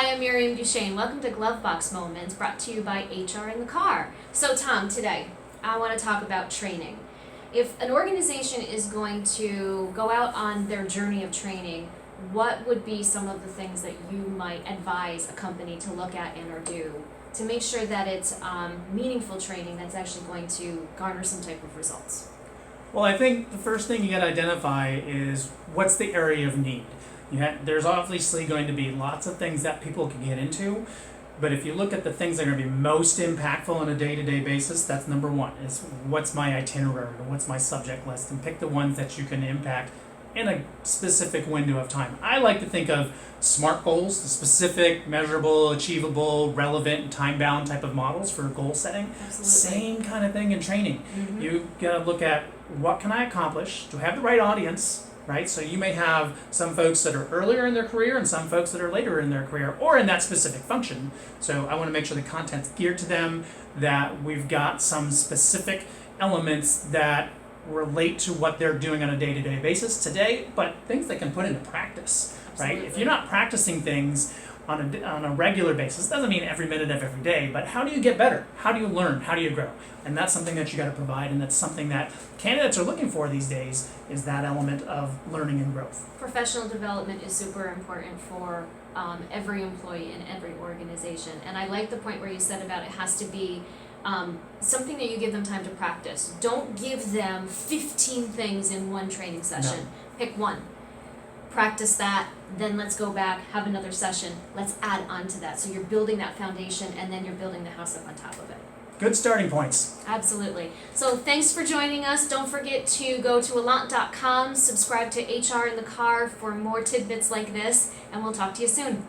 Hi, I'm Miriam Dushane. Welcome to Glovebox Moments, brought to you by HR in the Car. So Tom, today I want to talk about training. If an organization is going to go out on their journey of training, what would be some of the things that you might advise a company to look at and or do to make sure that it's meaningful training that's actually going to garner some type of results? Well, I think the first thing you got to identify is what's the area of need. There's obviously going to be lots of things that people can get into, but if you look at the things that are going to be most impactful on a day-to-day basis, that's number one, is what's my itinerary, or what's my subject list, and pick the ones that you can impact in a specific window of time. I like to think of SMART goals, the specific, measurable, achievable, relevant, and time-bound type of models for goal setting. Absolutely. Same kind of thing in training. Mm-hmm. You gotta look at what can I accomplish? Do I have the right audience? Right? So you may have some folks that are earlier in their career and some folks that are later in their career or in that specific function. So I want to make sure the content's geared to them, that we've got some specific elements that relate to what they're doing on a day-to-day basis today, but things they can put into practice. Absolutely. Right? If you're not practicing things on a regular basis, doesn't mean every minute of every day, but how do you get better? How do you learn? How do you grow? And that's something that you got to provide, and that's something that candidates are looking for these days, is that element of learning and growth. Professional development is super important for every employee in every organization. And I like the point where you said about it has to be something that you give them time to practice. Don't give them 15 things in one training session. No. Pick one. Practice that, then let's go back, have another session. Let's add on to that. So you're building that foundation, and then you're building the house up on top of it. Good starting points. Absolutely. So thanks for joining us. Don't forget to go to Alaant.com, subscribe to HR in the Car for more tidbits like this, and we'll talk to you soon.